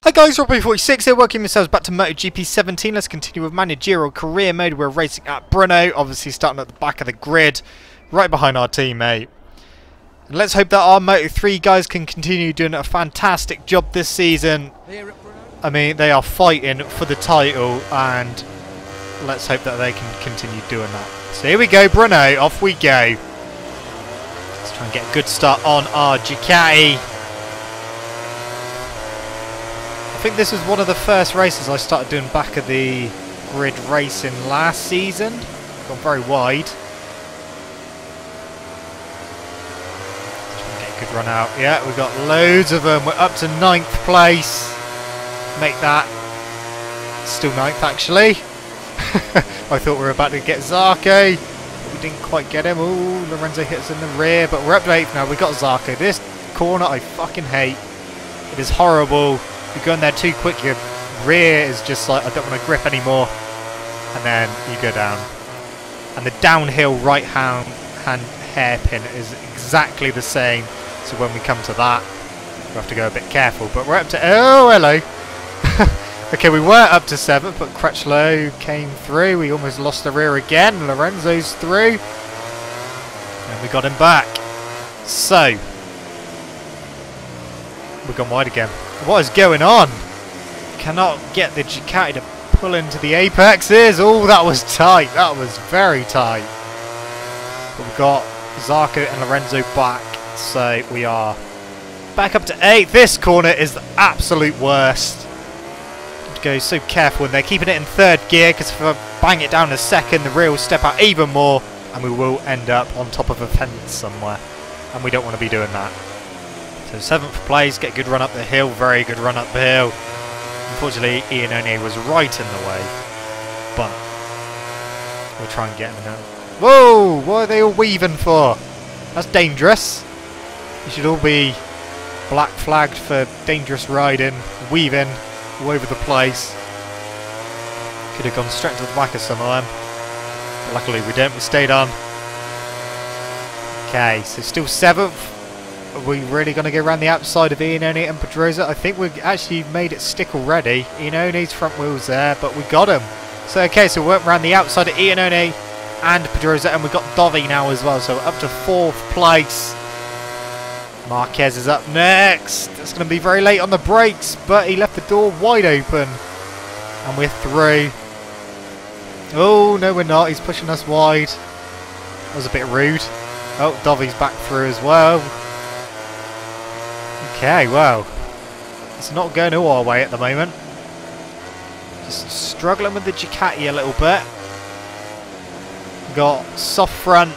Hi guys, Robbie46 here, welcome yourselves back to MotoGP 17. Let's continue with Managerial Career Mode. We're racing at Brno, obviously starting at the back of the grid, right behind our teammate. And let's hope that our Moto3 guys can continue doing a fantastic job this season. I mean, they are fighting for the title, and let's hope that they can continue doing that. So here we go, Brno, off we go. Let's try and get a good start on our Ducati. I think this was one of the first races I started doing back of the grid racing last season. Gone very wide. Try and get a good run out. Yeah, we've got loads of them. We're up to 9th place. Make that still 9th actually. I thought we were about to get Zarco, but we didn't quite get him. Oh, Lorenzo hits in the rear, but we're up to 8th now. We've got Zarco. This corner I fucking hate. It is horrible. If you go in there too quick, your rear is just like, I don't want to grip anymore. And then you go down. And the downhill right hand hairpin is exactly the same. So when we come to that, we have to go a bit careful. But we're up to, oh, hello. Okay, we were up to 7th, but Crutchlow came through. We almost lost the rear again. Lorenzo's through. And we got him back. So, we've gone wide again. What is going on? Cannot get the Ducati to pull into the apexes. Oh, that was tight. That was very tight. But we've got Zarco and Lorenzo back. So we are back up to 8th. This corner is the absolute worst. Have to go so careful, and they're keeping it in 3rd gear, because if I bang it down a second, the rear will step out even more, and we will end up on top of a fence somewhere. And we don't want to be doing that. So 7th place, get a good run up the hill, very good run up the hill. Unfortunately, Iannone was right in the way, but we'll try and get him now. Whoa, what are they all weaving for? That's dangerous. You should all be black flagged for dangerous riding, weaving all over the place. Could have gone straight to the back of some of them. But luckily we didn't, we stayed on. Okay, so still 7th. Are we really going to go around the outside of Iannone and Pedrosa? I think we've actually made it stick already. Iannone's front wheel's there, but we got him. So, okay, so we went around the outside of Iannone and Pedrosa, and we've got Dovi now as well. So, up to 4th place. Marquez is up next. It's going to be very late on the brakes, but he left the door wide open. And we're through. Oh, no, we're not. He's pushing us wide. That was a bit rude. Oh, Dovi's back through as well. Okay, well, it's not going all our way at the moment. Just struggling with the Ducati a little bit. Got soft front,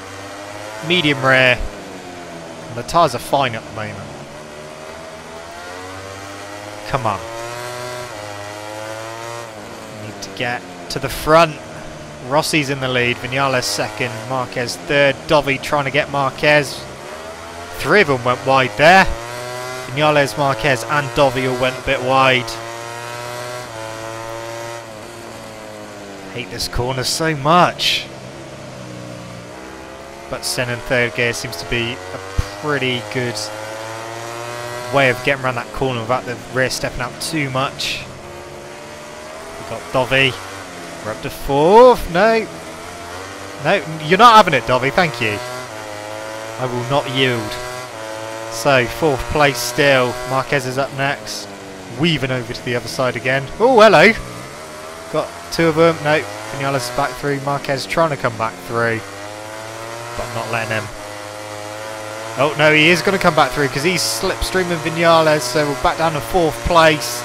medium rear, and the tyres are fine at the moment. Come on. Need to get to the front. Rossi's in the lead, Vinales 2nd, Marquez 3rd, Dovi trying to get Marquez. 3 of them went wide there. Vinales, Marquez and Dovi all went a bit wide. Hate this corner so much. But Sen in 3rd gear seems to be a pretty good way of getting around that corner without the rear stepping out too much. We've got Dovi. We're up to 4th. No. No, you're not having it, Dovi. Thank you. I will not yield. So, 4th place still. Marquez is up next. Weaving over to the other side again. Oh, hello. Got 2 of them. No, Vinales back through. Marquez trying to come back through. But I'm not letting him. Oh, no, he is going to come back through because he's slipstreaming Vinales. So, we're back down to 4th place.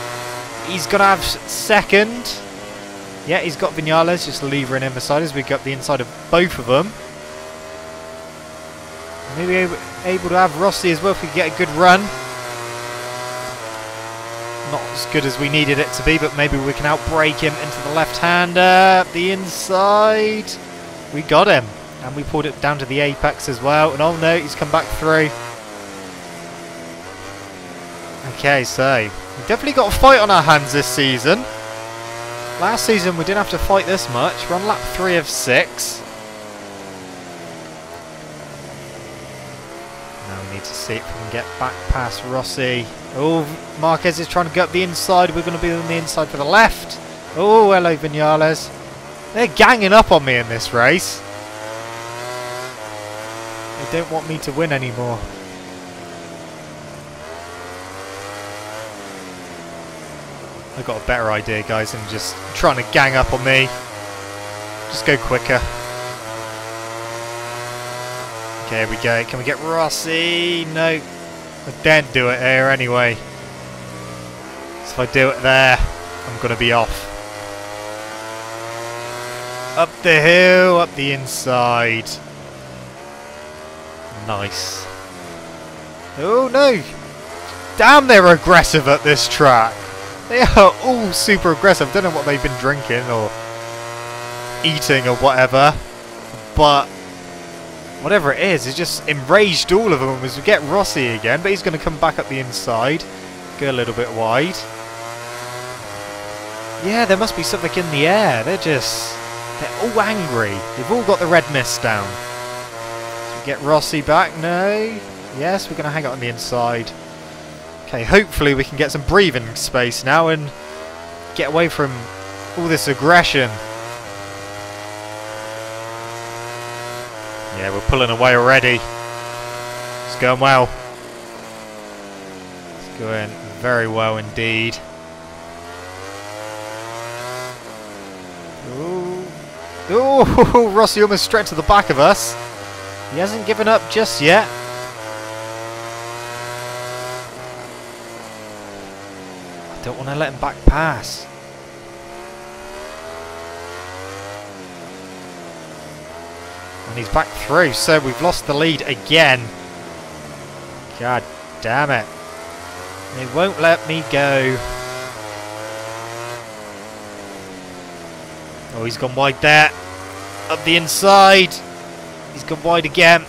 He's going to have 2nd. Yeah, he's got Vinales just levering in beside us. We got the inside of both of them. Maybe able to have Rossi as well if we get a good run. Not as good as we needed it to be, but maybe we can outbrake him into the left-hander. The inside. We got him. And we pulled it down to the apex as well. And oh no, he's come back through. Okay, so we've definitely got a fight on our hands this season. Last season we didn't have to fight this much. We're on lap 3 of 6. need to see if we can get back past Rossi. Oh, Marquez is trying to go up the inside. We're going to be on the inside for the left. Oh, hello, Vinales. They're ganging up on me in this race. They don't want me to win anymore. I've got a better idea, guys, than just trying to gang up on me. Just go quicker. Okay, here we go. Can we get Rossi? No. I daren't do it here anyway. So if I do it there, I'm going to be off. Up the hill, up the inside. Nice. Oh no! Damn, they're aggressive at this track. They are all super aggressive. Don't know what they've been drinking or eating or whatever, but whatever it is, it's just enraged all of them as we get Rossi again, but he's going to come back up the inside, go a little bit wide. Yeah, there must be something in the air. They're all angry. They've all got the red mist down. So we get Rossi back. No. Yes, we're going to hang out on the inside. Okay, hopefully we can get some breathing space now and get away from all this aggression. Yeah, we're pulling away already. It's going well. It's going very well indeed. Ooh. Ooh, Rossi almost straight to the back of us. He hasn't given up just yet. I don't want to let him back pass. And he's back through, so we've lost the lead again. God damn it. They won't let me go. Oh, he's gone wide there. Up the inside. He's gone wide again.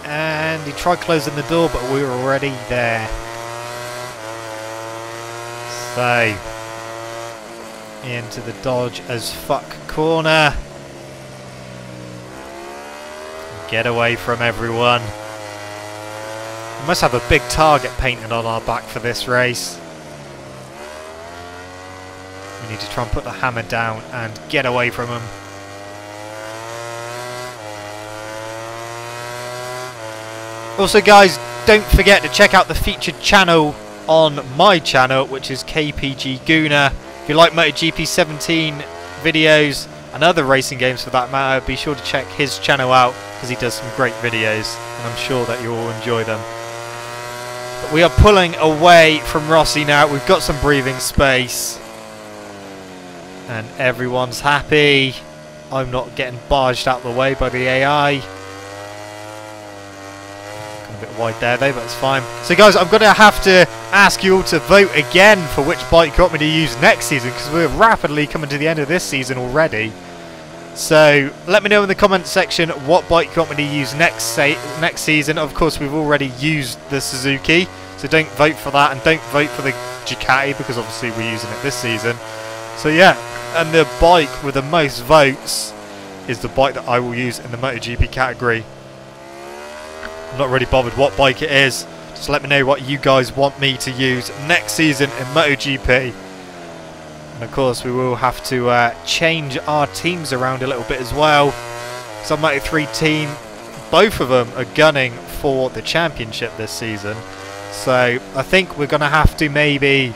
And he tried closing the door, but we were already there. So, into the dodge as fuck corner. Get away from everyone. We must have a big target painted on our back for this race. We need to try and put the hammer down and get away from them. Also, guys, don't forget to check out the featured channel on my channel, which is KPG Gooner. If you like MotoGP 17 videos and other racing games for that matter, be sure to check his channel out because he does some great videos and I'm sure that you will enjoy them. But we are pulling away from Rossi now. We've got some breathing space and everyone's happy. I'm not getting barged out the way by the AI. A bit wide there though, but it's fine. So guys, I'm going to have to ask you all to vote again for which bike you want me to use next season, because we're rapidly coming to the end of this season already. So let me know in the comment section what bike you want me to use next season. Of course, we've already used the Suzuki, so don't vote for that, and don't vote for the Ducati because obviously we're using it this season. So yeah, and the bike with the most votes is the bike that I will use in the MotoGP category. I'm not really bothered what bike it is. Just let me know what you guys want me to use next season in MotoGP. And of course we will have to change our teams around a little bit as well. Because our Moto3 team, both of them are gunning for the championship this season. So I think we're going to have to maybe...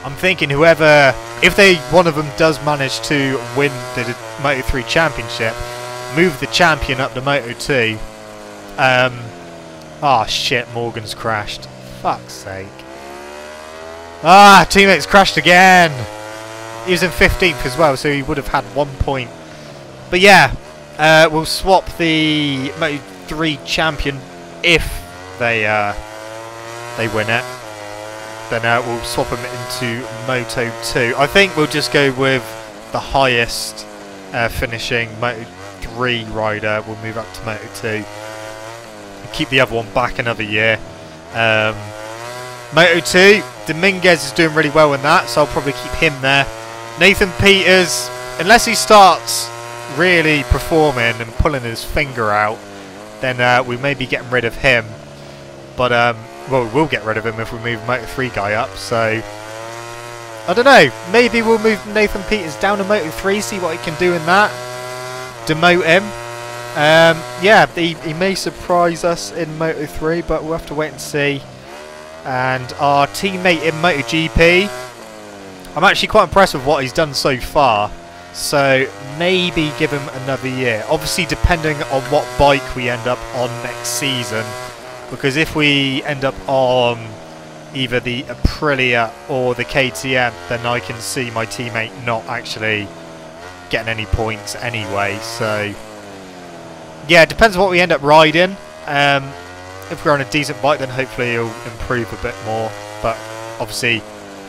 I'm thinking whoever... If one of them does manage to win the Moto3 championship, move the champion up to Moto2. Oh shit, Morgan's crashed. Fuck's sake. Ah, teammate's crashed again. He was in 15th as well, so he would have had 1 point. But yeah, we'll swap the Moto3 champion if they win it. Then we'll swap him into Moto2. I think we'll just go with the highest finishing Moto3 rider. We'll move up to Moto2. Keep the other one back another year. Moto2, Dominguez is doing really well in that, so I'll probably keep him there. Nathan Peters, unless he starts really performing and pulling his finger out, then we may be getting rid of him. But, well, we will get rid of him if we move Moto3 guy up, so... I don't know, maybe we'll move Nathan Peters down to Moto3, see what he can do in that. Demote him. Yeah, he may surprise us in Moto3, but we'll have to wait and see. And our teammate in MotoGP, I'm actually quite impressed with what he's done so far. So maybe give him another year. Obviously depending on what bike we end up on next season. Because if we end up on either the Aprilia or the KTM, then I can see my teammate not actually getting any points anyway. So yeah, it depends on what we end up riding. If we're on a decent bike, then hopefully it'll improve a bit more. But obviously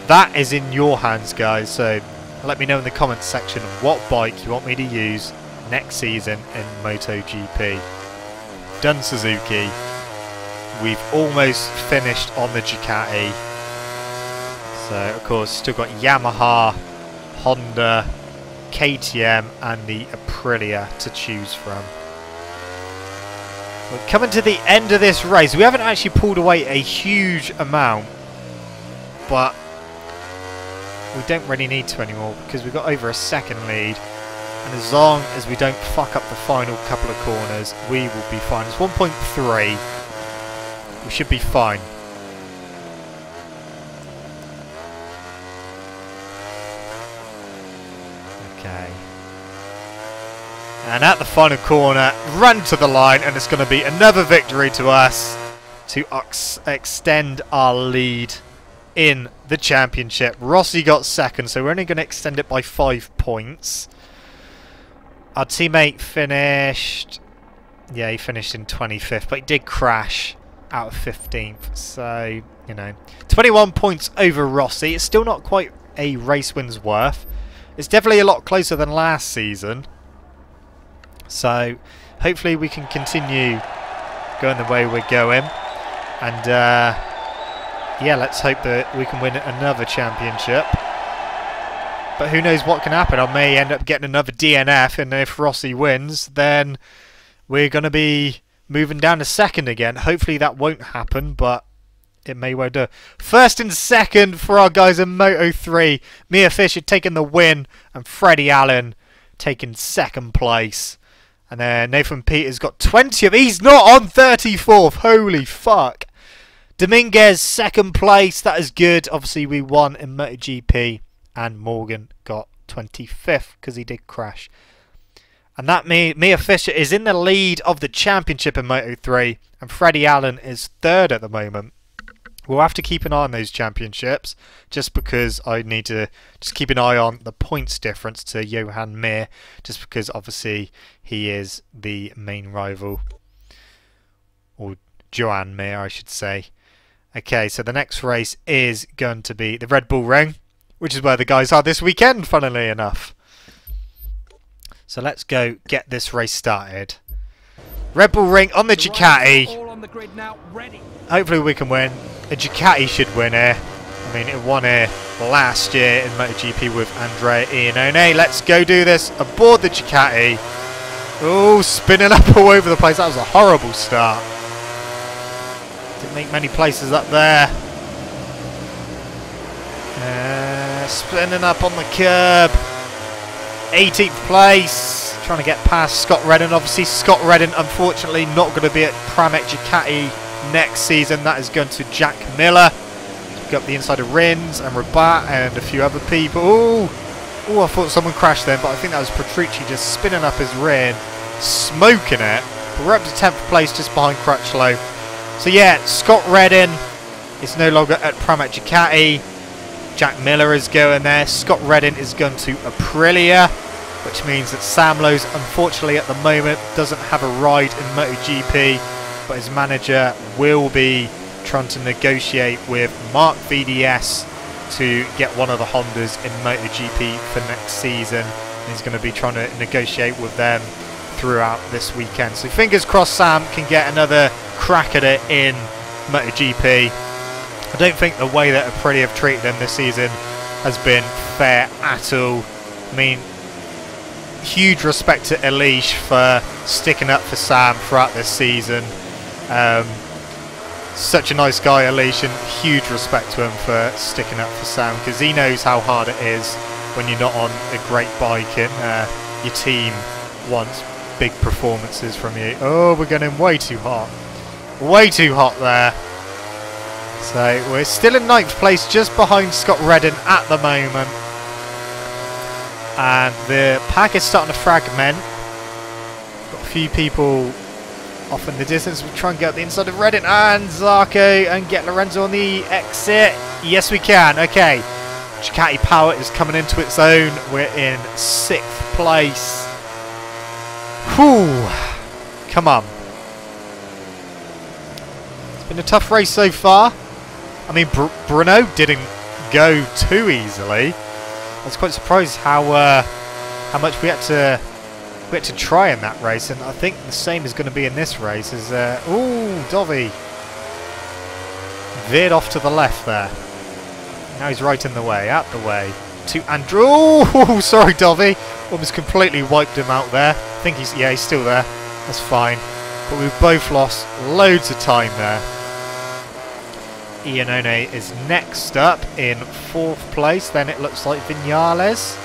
that is in your hands, guys. So let me know in the comments section what bike you want me to use next season in MotoGP. Done Suzuki. We've almost finished on the Ducati. So, of course, still got Yamaha, Honda, KTM and the Aprilia to choose from. We're coming to the end of this race. We haven't actually pulled away a huge amount, but we don't really need to anymore because we've got over a second lead. And as long as we don't fuck up the final couple of corners, we will be fine. It's 1.3. We should be fine. Okay. And at the final corner, run to the line, and it's going to be another victory to us to extend our lead in the championship. Rossi got second, so we're only going to extend it by 5 points. Our teammate finished... Yeah, he finished in 25th, but he did crash out of 15th, so, you know, 21 points over Rossi. It's still not quite a race win's worth. It's definitely a lot closer than last season, so hopefully we can continue going the way we're going, and yeah, let's hope that we can win another championship. But who knows what can happen. I may end up getting another DNF, and if Rossi wins, then we're going to be moving down to second again. Hopefully that won't happen, but it may well do. First and second for our guys in Moto3. Mia Fisher taking the win, and Freddie Allen taking second place. And then Nathan Peters got 20th. He's not on 34th. Holy fuck. Dominguez second place. That is good. Obviously we won in MotoGP, and Morgan got 25th because he did crash. And that Mia Fisher is in the lead of the championship in Moto3, and Freddie Allen is third at the moment. We'll have to keep an eye on those championships, just because I need to just keep an eye on the points difference to Johan Mir, just because obviously he is the main rival, or Johan Mir I should say. Okay, so the next race is going to be the Red Bull Ring, which is where the guys are this weekend, funnily enough. So let's go get this race started. Red Bull Ring on the Ducati. Hopefully we can win. The Ducati should win here. I mean, it won here last year in MotoGP with Andrea Iannone. Let's go do this aboard the Ducati. Oh, spinning up all over the place. That was a horrible start. Didn't make many places up there. Spinning up on the curb. 18th place, trying to get past Scott Redden. Obviously Scott Redden unfortunately not going to be at Pramac Ducati next season. That is going to Jack Miller. We've got the inside of Rins and Rabat and a few other people. Oh, I thought someone crashed then, but I think that was Petrucci just spinning up his rear, smoking it. But we're up to 10th place, just behind Crutchlow. So yeah, Scott Redden is no longer at Pramac Ducati. Jack Miller is going there. Scott Redden is going to Aprilia, which means that Sam Lowes, unfortunately at the moment, doesn't have a ride in MotoGP, but his manager will be trying to negotiate with Mark VDS to get one of the Hondas in MotoGP for next season. He's going to be trying to negotiate with them throughout this weekend. So fingers crossed Sam can get another crack at it in MotoGP. I don't think the way that Aprilia have treated him this season has been fair at all. I mean, huge respect to Elish for sticking up for Sam throughout this season. Such a nice guy, Elish, and huge respect to him for sticking up for Sam, because he knows how hard it is when you're not on a great bike and your team wants big performances from you. Oh, we're getting way too hot. Way too hot there. So we're still in 9th place, just behind Scott Redden at the moment. And the pack is starting to fragment. Got a few people off in the distance. We try and get the inside of Redden and Zarco and get Lorenzo on the exit. Yes, we can. Okay. Ducati Power is coming into its own. We're in 6th place. Whew. Come on. It's been a tough race so far. I mean, Bruno didn't go too easily. I was quite surprised how much we had to try in that race, and I think the same is going to be in this race. As ooh, Dovi veered off to the left there. Now he's right in the way, out the way to Andrew. Oh, sorry, Dovi. Almost completely wiped him out there. I think he's still there. That's fine. But we've both lost loads of time there. Iannone is next up in 4th place. Then it looks like Vinales.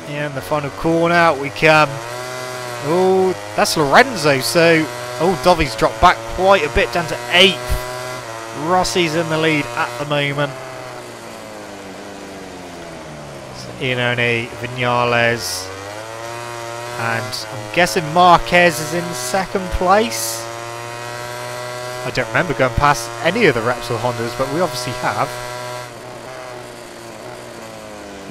In the final corner, out we come. Oh, that's Lorenzo. So, oh, Dovi's dropped back quite a bit, down to 8th. Rossi's in the lead at the moment. So Iannone, Vinales, and I'm guessing Marquez is in 2nd place. I don't remember going past any of the Repsol Hondas, but we obviously have.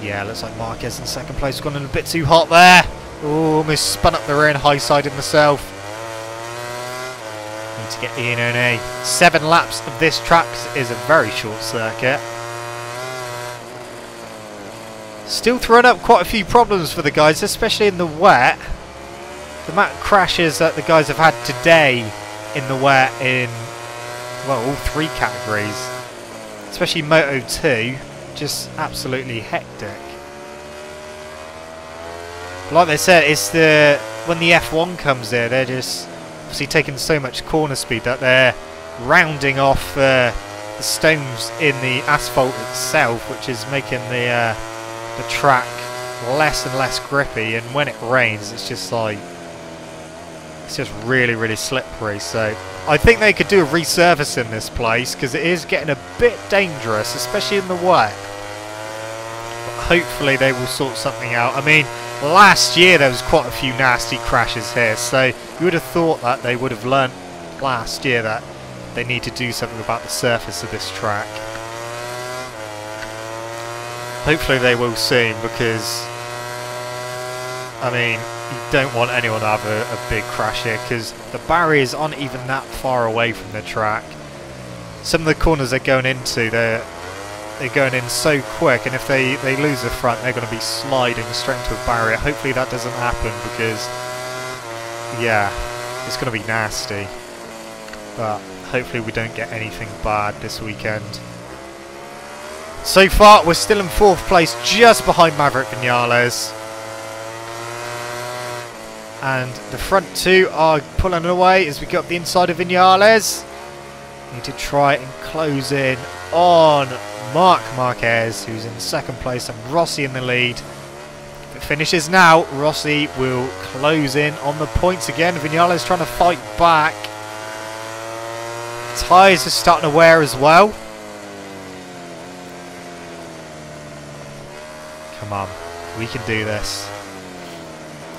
Yeah, looks like Marquez in 2nd place. Gone in a bit too hot there. Oh, almost spun up the rear and high-sided myself. Need to get Iannone. 7 laps of this track is a very short circuit. Still throwing up quite a few problems for the guys, especially in the wet. The amount of crashes that the guys have had today in the wet in, well, all 3 categories, especially Moto 2, just absolutely hectic. Like they said, it's when the F1 comes there, they're just obviously taking so much corner speed that they're rounding off the stones in the asphalt itself, which is making the track less and less grippy, and when it rains it's just like, it's just really, really slippery. So I think they could do a resurface in this place, because it is getting a bit dangerous, especially in the wet. But hopefully they will sort something out. I mean, last year there was quite a few nasty crashes here, so you would have thought that they would have learnt last year that they need to do something about the surface of this track. Hopefully they will soon, because I mean, you don't want anyone to have a big crash here, because the barriers aren't even that far away from the track. Some of the corners they're going into, they're going in so quick, and if they lose the front, they're going to be sliding straight into a barrier. Hopefully that doesn't happen, because yeah, it's going to be nasty. But hopefully we don't get anything bad this weekend. So far we're still in 4th place, just behind Maverick Vinales. And the front 2 are pulling away as we go up the inside of Vinales. Need to try and close in on Marc Marquez, who's in 2nd place, and Rossi in the lead. If it finishes now, Rossi will close in on the points again. Vinales trying to fight back. Tyres are starting to wear as well. Come on, we can do this.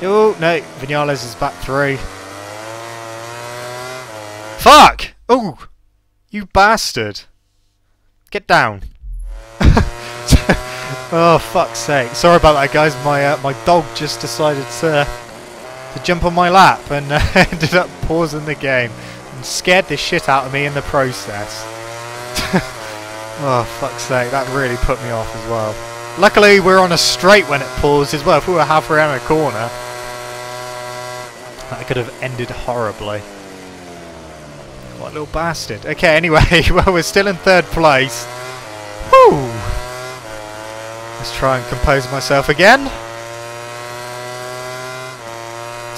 Oh, no, Vinales is back through. Fuck! Oh, you bastard. Get down. Oh, fuck's sake. Sorry about that, guys. My dog just decided to jump on my lap and ended up pausing the game and scared the shit out of me in the process. Oh, fuck's sake. That really put me off as well. Luckily, we're on a straight when it paused as well. If we were halfway around a corner, that could have ended horribly. What a little bastard. Okay, anyway, well, we're still in 3rd place. Whew. Let's try and compose myself again.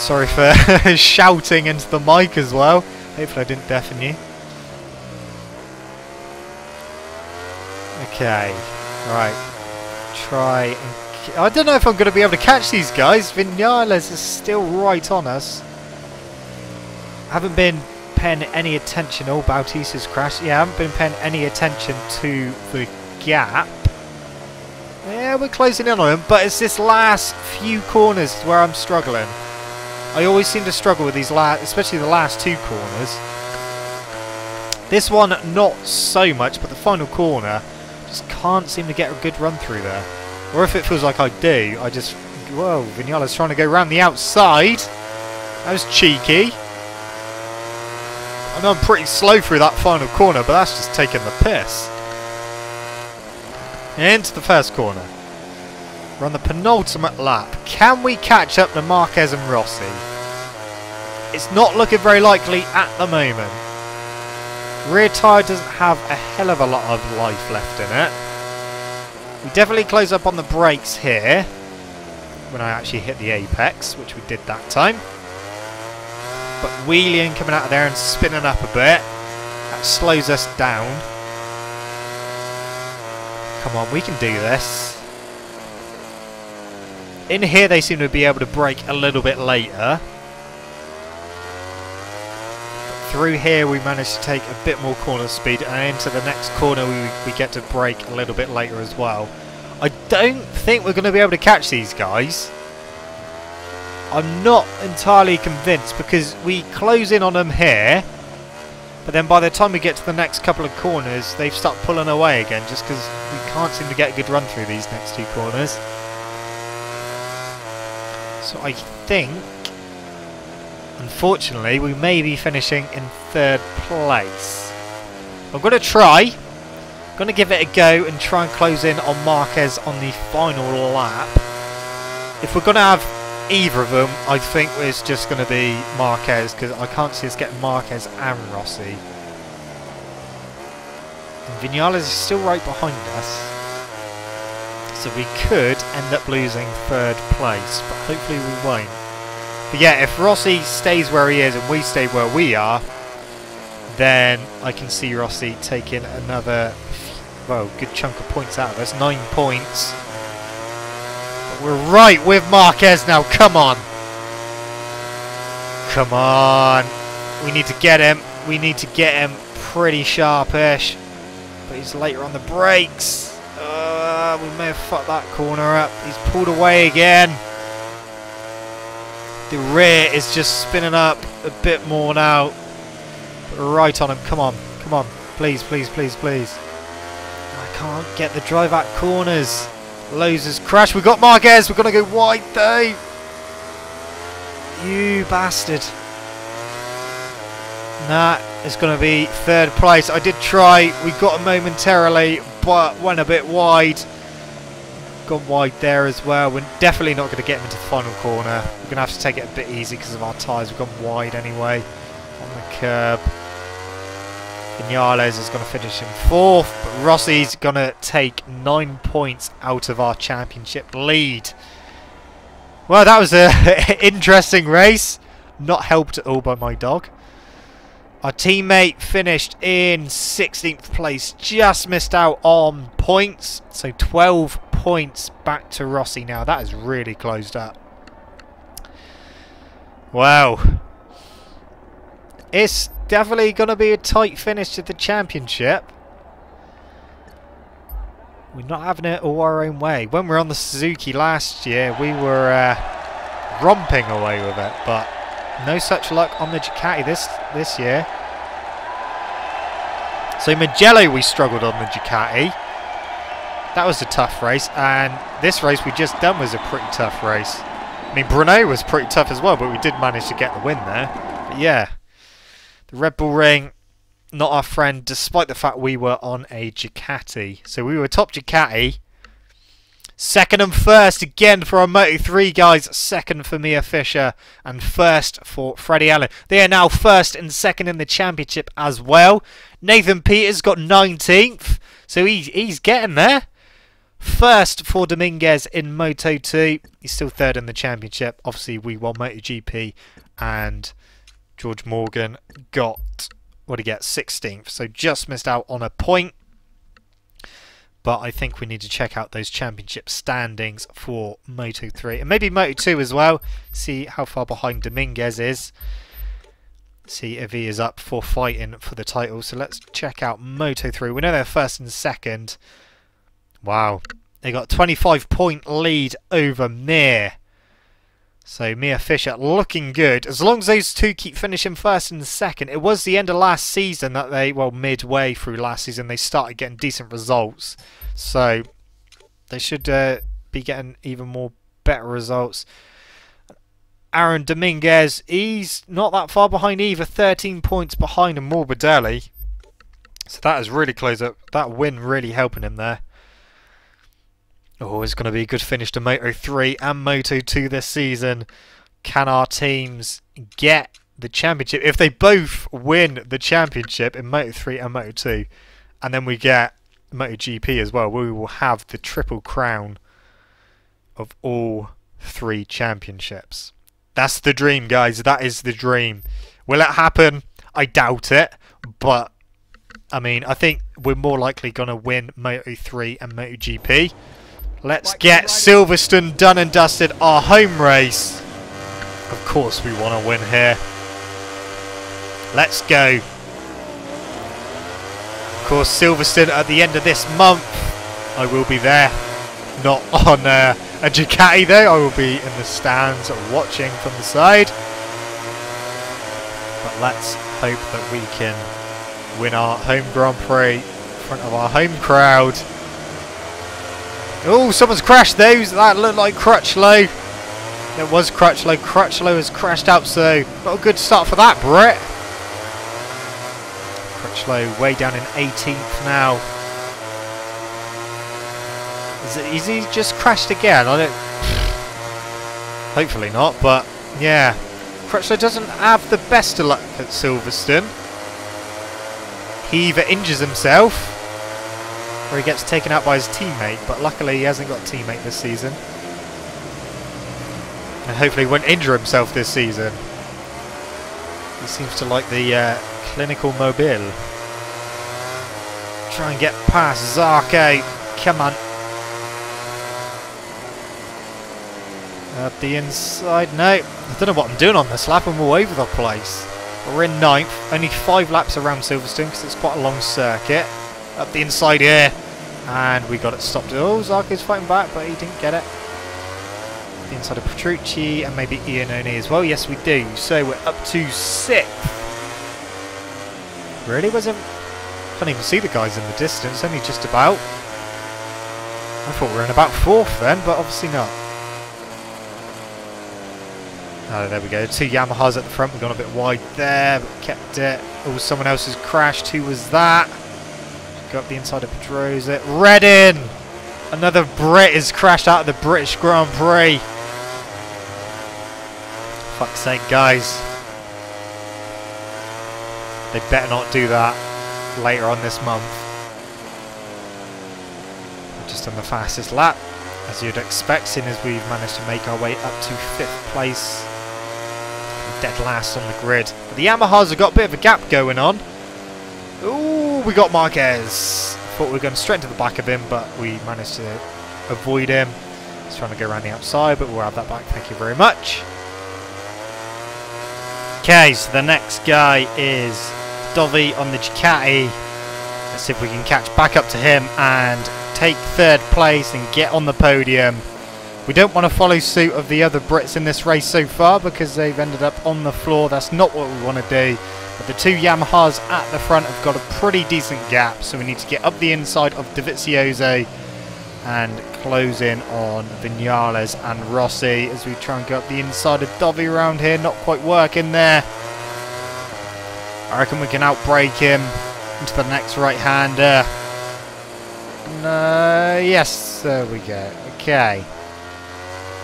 Sorry for shouting into the mic as well. Hopefully I didn't deafen you. Okay, right. Try and... I don't know if I'm going to be able to catch these guys. Vinales is still right on us. I haven't been paying any attention. Oh, Bautista's crashed. Yeah, I haven't been paying any attention to the gap. Yeah, we're closing in on him, but it's this last few corners where I'm struggling. I always seem to struggle with these last, especially the last two corners. This one, not so much, but the final corner, just can't seem to get a good run through there. Or if it feels like I do, I just... Whoa, Vinales trying to go around the outside. That was cheeky. I know I'm pretty slow through that final corner, but that's just taking the piss. Into the first corner. We're on the penultimate lap. Can we catch up to Marquez and Rossi? It's not looking very likely at the moment. Rear tyre doesn't have a hell of a lot of life left in it. We definitely close up on the brakes here when I actually hit the apex, which we did that time. But wheeling, coming out of there and spinning up a bit, that slows us down. Come on, we can do this. In here they seem to be able to brake a little bit later. But through here we managed to take a bit more corner speed, and into the next corner we get to brake a little bit later as well. I don't think we're going to be able to catch these guys. I'm not entirely convinced because we close in on them here, but then by the time we get to the next couple of corners they've stopped pulling away again just because we can't seem to get a good run through these next two corners. So I think, unfortunately, we may be finishing in third place. I'm going to try. I'm going to give it a go and try and close in on Marquez on the final lap. If we're going to have either of them, I think it's just going to be Marquez because I can't see us getting Marquez and Rossi. And Vinales is still right behind us. So we could end up losing third place, but hopefully we won't. But yeah, if Rossi stays where he is and we stay where we are, then I can see Rossi taking another, well, good chunk of points out of us. 9 points. But we're right with Marquez now. Come on. Come on. We need to get him. We need to get him pretty sharpish. But he's later on the brakes. We may have fucked that corner up. He's pulled away again. The rear is just spinning up a bit more now. But right on him. Come on. Come on. Please, please, please, please. I can't get the drive out corners. Lowe's has crashed. We've got Marquez. We're going to go wide though. You bastard. Nah, it's going to be third place. I did try. We got him momentarily, but went a bit wide. Gone wide there as well. We're definitely not going to get him into the final corner. We're going to have to take it a bit easy because of our tyres. We've gone wide anyway on the curb. Vinales is going to finish in fourth, but Rossi's going to take 9 points out of our championship lead. Well, that was an interesting race. Not helped at all by my dog. Our teammate finished in 16th place, just missed out on points. So 12 points back to Rossi now. That is really closed up. Wow. It's definitely going to be a tight finish to the championship. We're not having it all our own way. When we were on the Suzuki last year, we were romping away with it, but no such luck on the Ducati this year. So Mugello we struggled on the Ducati. That was a tough race, and this race we just done was a pretty tough race. I mean, Brunei was pretty tough as well, but we did manage to get the win there. But yeah, the Red Bull Ring, not our friend, despite the fact we were on a Ducati. So we were top Ducati. Second and first again for our Moto3 guys. Second for Mia Fisher and first for Freddie Allen. They are now first and second in the championship as well. Nathan Peters got 19th, so he's getting there. first for Dominguez in Moto2. He's still third in the championship. Obviously, we won MotoGP, and George Morgan got, what did he get, 16th. So just missed out on a point. But I think we need to check out those championship standings for Moto3 and maybe Moto2 as well. See how far behind Dominguez is. See if he is up for fighting for the title. So let's check out Moto3. We know they're first and second. Wow. They got a 25-point lead over Mir. So Mir Fisher looking good. As long as those two keep finishing first and second. It was the end of last season that they, well, midway through last season, they started getting decent results. So they should be getting even more better results. Aaron Dominguez, he's not that far behind either. 13 points behind Morbidelli. So that is really close up. That win really helping him there. Oh, it's going to be a good finish to Moto3 and Moto2 this season. Can our teams get the championship? If they both win the championship in Moto3 and Moto2, and then we get MotoGP as well, we will have the triple crown of all 3 championships. That's the dream, guys. That is the dream. Will it happen? I doubt it. But, I mean, I think we're more likely going to win Moto3 and MotoGP. Let's get Silverstone done and dusted, our home race. Of course we want to win here. Let's go. Of course, Silverstone at the end of this month. I will be there. Not on a Ducati though. I will be in the stands watching from the side. But let's hope that we can win our home Grand Prix in front of our home crowd. Oh, someone's crashed those. That looked like Crutchlow. It was Crutchlow. Crutchlow has crashed out, so not a good start for that, Brett. Crutchlow way down in 18th now. Is he just crashed again? I don't. Hopefully not, but yeah. Crutchlow doesn't have the best of luck at Silverstone. He either injures himself or he gets taken out by his teammate, but luckily he hasn't got a teammate this season. And hopefully he won't injure himself this season. He seems to like the clinical mobile. Try and get past Zarco. Come on. Up the inside. No. I don't know what I'm doing on this lap. I'm all over the place. We're in 9th. Only 5 laps around Silverstone because it's quite a long circuit. Up the inside here. And we got it stopped. Oh, Zarco's fighting back, but he didn't get it. The inside of Petrucci and maybe Iannone as well. Yes, we do. So we're up to 6th. Really? Can't even see the guys in the distance. Only just about. I thought we were in about 4th then, but obviously not. Oh, there we go. 2 Yamahas at the front. We've gone a bit wide there, but kept it. Oh, someone else has crashed. Who was that? Go up the inside of Pedrosa. Reddin! Another Brit has crashed out of the British Grand Prix. Fuck's sake, guys. They better not do that later on this month. We're just on the fastest lap, as you'd expect, seeing as we've managed to make our way up to 5th place. Dead last on the grid. But the Yamahas have got a bit of a gap going on. Ooh, we got Marquez. Thought we were going straight to the back of him, but we managed to avoid him. He's trying to go around the outside, but we'll have that back. Thank you very much. Okay, so the next guy is Dovi on the Ducati. Let's see if we can catch back up to him and take 3rd place and get on the podium. We don't want to follow suit of the other Brits in this race so far because they've ended up on the floor. That's not what we want to do. But the 2 Yamahas at the front have got a pretty decent gap, so we need to get up the inside of Dovizioso and close in on Vinales and Rossi as we try and go up the inside of Dovi around here. Not quite working there. I reckon we can outbrake him into the next right-hander. No, yes, there we go. Okay.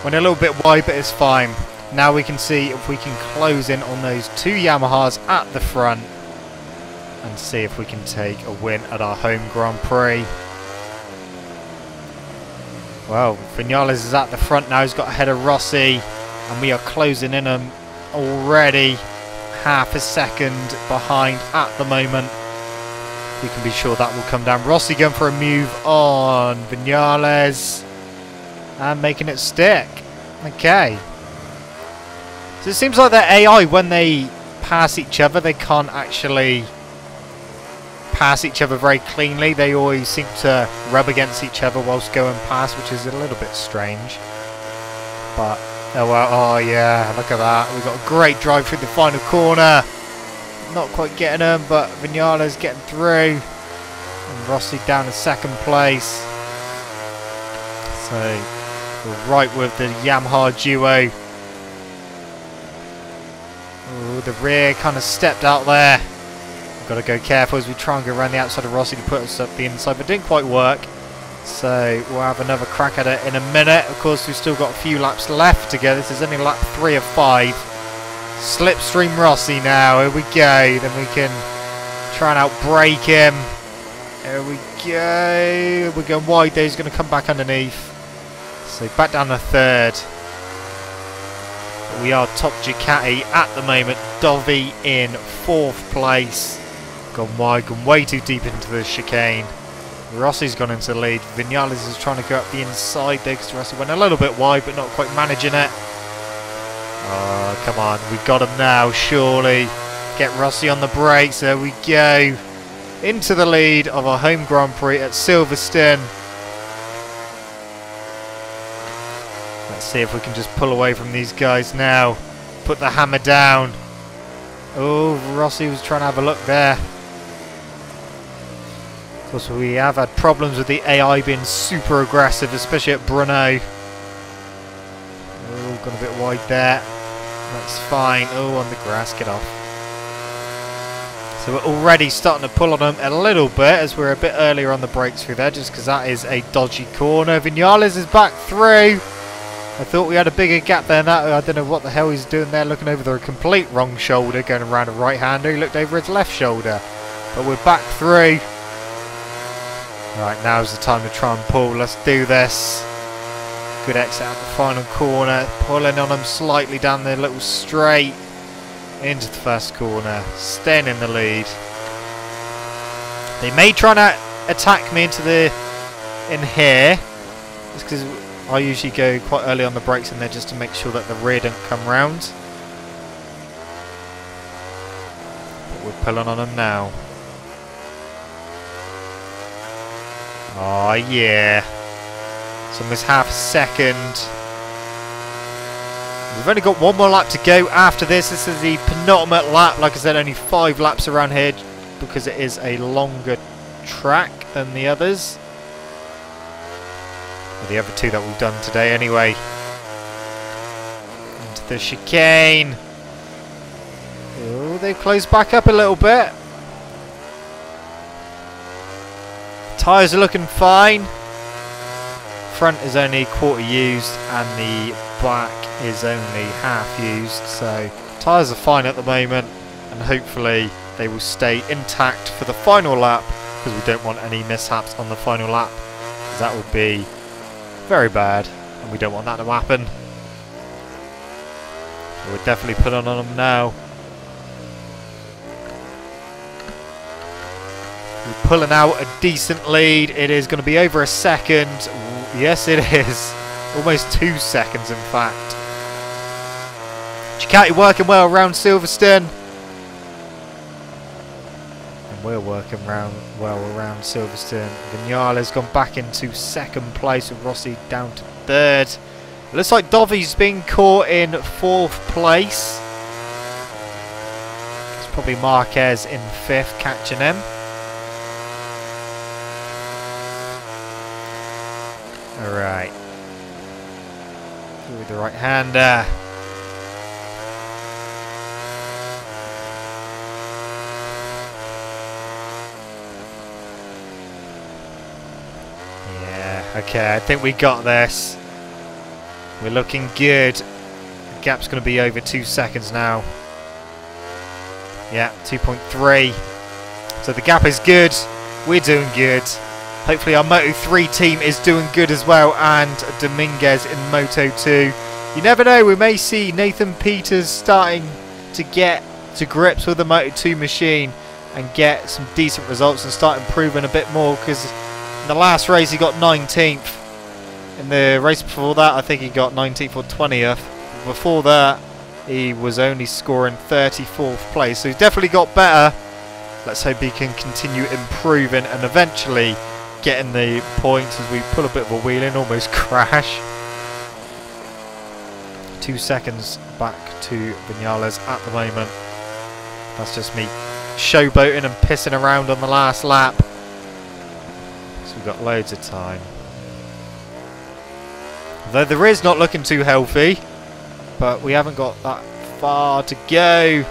Went a little bit wide, but it's fine. Now we can see if we can close in on those 2 Yamahas at the front and see if we can take a win at our home Grand Prix. Well, Vinales is at the front now. He's got ahead of Rossi, and we are closing in him already. Half a second behind at the moment. You can be sure that will come down. Rossi going for a move on Vinales and making it stick. Okay. So it seems like their AI, when they pass each other, they can't actually pass each other very cleanly. They always seem to rub against each other whilst going past, which is a little bit strange. But, oh well, oh yeah, look at that. We've got a great drive through the final corner. Not quite getting them, but Vinales getting through. And Rossi down in second place. So, we're right with the Yamaha duo. Ooh, the rear kind of stepped out there. We've got to go careful as we try and go around the outside of Rossi to put us up the inside, but it didn't quite work. So, we'll have another crack at it in a minute. Of course, we've still got a few laps left to go. This is only lap 3 of 5. Slipstream Rossi now, here we go, then we can try and outbrake him. Here we go, we're going wide there, he's going to come back underneath. So back down to third. But we are top Ducati at the moment, Dovi in 4th place. Gone wide, gone way too deep into the chicane. Rossi's gone into the lead, Vinales is trying to go up the inside there because Rossi went a little bit wide but not quite managing it. Oh, come on. We got him now, surely. Get Rossi on the brakes. There we go. Into the lead of our home Grand Prix at Silverstone. Let's see if we can just pull away from these guys now. Put the hammer down. Oh, Rossi was trying to have a look there. Of course, we have had problems with the AI being super aggressive, especially at Brno. Oh, gone a bit wide there. That's fine. Oh, on the grass, get off. So we're already starting to pull on them a little bit as we're a bit earlier on the brakes through there, just because that is a dodgy corner. Vinales is back through. I thought we had a bigger gap there than that. I don't know what the hell he's doing there, looking over the complete wrong shoulder, going around a right-hander. He looked over his left shoulder. But we're back through. Right, now's the time to try and pull. Let's do this. Good exit out the final corner, pulling on them slightly down the little straight into the first corner, staying in the lead. They may try to attack me in here, just because I usually go quite early on the brakes in there just to make sure that the rear don't come round. But we're pulling on them now. Oh yeah. It's almost half a second. We've only got one more lap to go after this. This is the penultimate lap. Like I said, only 5 laps around here because it is a longer track than the others. Well, the other 2 that we've done today anyway. Into the chicane. Oh, they've closed back up a little bit. Tyres are looking fine. Front is only quarter used and the back is only half used, so tyres are fine at the moment and hopefully they will stay intact for the final lap because we don't want any mishaps on the final lap because that would be very bad and we don't want that to happen. So we're definitely putting on them now. We're pulling out a decent lead. It is going to be over a second. Yes, it is. Almost 2 seconds, in fact. Ducati working well around Silverstone. And we're working well around Silverstone. Vinales gone back into second place with Rossi down to third. It looks like Dovi's been caught in 4th place. It's probably Marquez in 5th catching him. Alright. With the right hander. Yeah, okay, I think we got this. We're looking good. The gap's going to be over 2 seconds now. Yeah, 2.3. So the gap is good. We're doing good. Hopefully our Moto3 team is doing good as well, and Dominguez in Moto2. You never know, we may see Nathan Peters starting to get to grips with the Moto2 machine and get some decent results and start improving a bit more, because in the last race he got 19th. In the race before that I think he got 19th or 20th. Before that he was only scoring 34th place, so he's definitely got better. Let's hope he can continue improving and eventually getting the points as we pull a bit of a wheel in, almost crash. 2 seconds back to Vinales at the moment. That's just me showboating and pissing around on the last lap. So we've got loads of time. Though the rear's not looking too healthy, but we haven't got that far to go.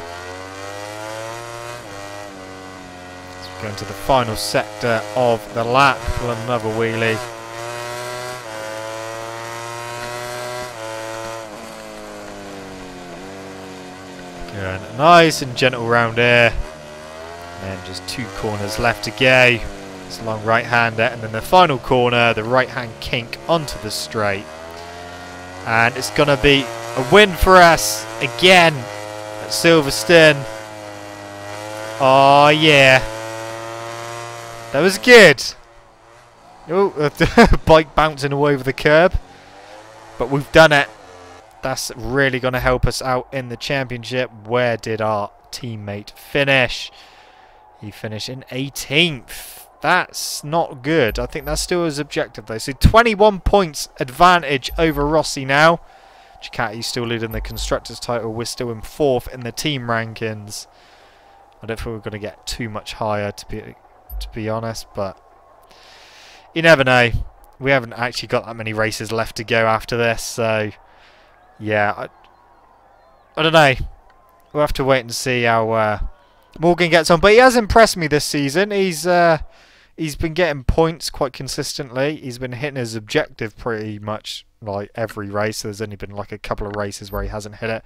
So we're going to the final sector of the lap. Pull another wheelie. Going nice and gentle round here. And then just 2 corners left to go. It's a long right hander, and then the final corner, the right hand kink onto the straight. And it's going to be a win for us again at Silverstone. Oh yeah. That was good. Oh, bike bouncing all over the curb. But we've done it. That's really going to help us out in the championship. Where did our teammate finish? He finished in 18th. That's not good. I think that's still his objective though. So 21 points advantage over Rossi now. Ducati's still leading the Constructors title. We're still in 4th in the team rankings. I don't think we're going to get too much higher to be honest, but you never know. We haven't actually got that many races left to go after this, so yeah, I don't know. We'll have to wait and see how Morgan gets on. But he has impressed me this season. He's been getting points quite consistently. He's been hitting his objective pretty much like every race. There's only been like a couple of races where he hasn't hit it.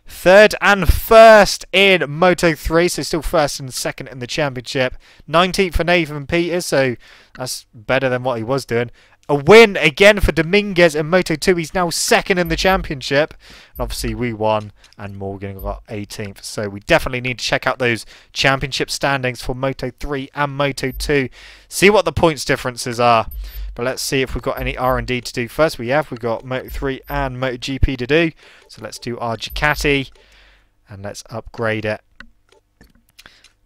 3rd and 1st in Moto3, so still 1st and 2nd in the championship. 19th for Nathan Peters, so that's better than what he was doing. A win again for Dominguez in Moto2. He's now 2nd in the championship. And obviously we won and Morgan got 18th. So we definitely need to check out those championship standings for Moto3 and Moto2. See what the points differences are. But let's see if we've got any R&D to do first. We've got Moto3 and MotoGP to do. So let's do our Ducati. And let's upgrade it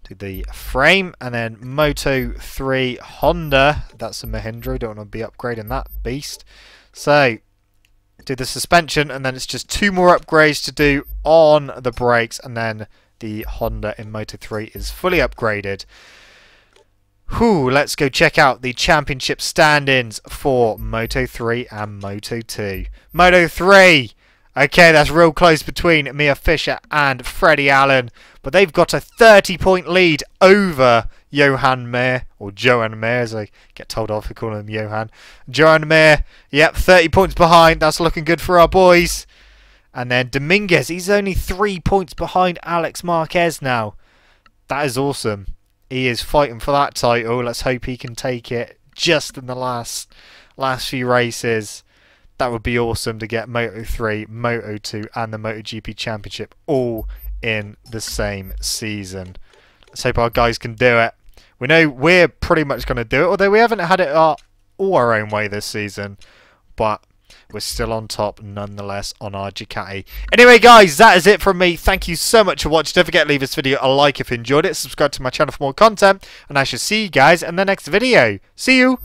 to the frame. And then Moto3 Honda. That's a Mahindra. Don't want to be upgrading that beast. So do the suspension. And then it's just 2 more upgrades to do on the brakes. And then the Honda in Moto3 is fully upgraded. Whew, let's go check out the championship standings for Moto3 and Moto2. Moto3, okay, that's real close between Mia Fisher and Freddie Allen, but they've got a 30-point lead over Johan Mir, or Johan Mir as I get told off for calling him Johan. Johan Mir, yep, 30 points behind, that's looking good for our boys. And then Dominguez, he's only 3 points behind Alex Marquez now. That is awesome. He is fighting for that title. Let's hope he can take it just in the last few races. That would be awesome to get Moto3, Moto2 and the MotoGP Championship all in the same season. Let's hope our guys can do it. We know we're pretty much going to do it, although we haven't had it all our own way this season. But we're still on top nonetheless on our Ducati. Anyway guys, that is it from me. Thank you so much for watching. Don't forget to leave this video a like if you enjoyed it. Subscribe to my channel for more content. And I shall see you guys in the next video. See you!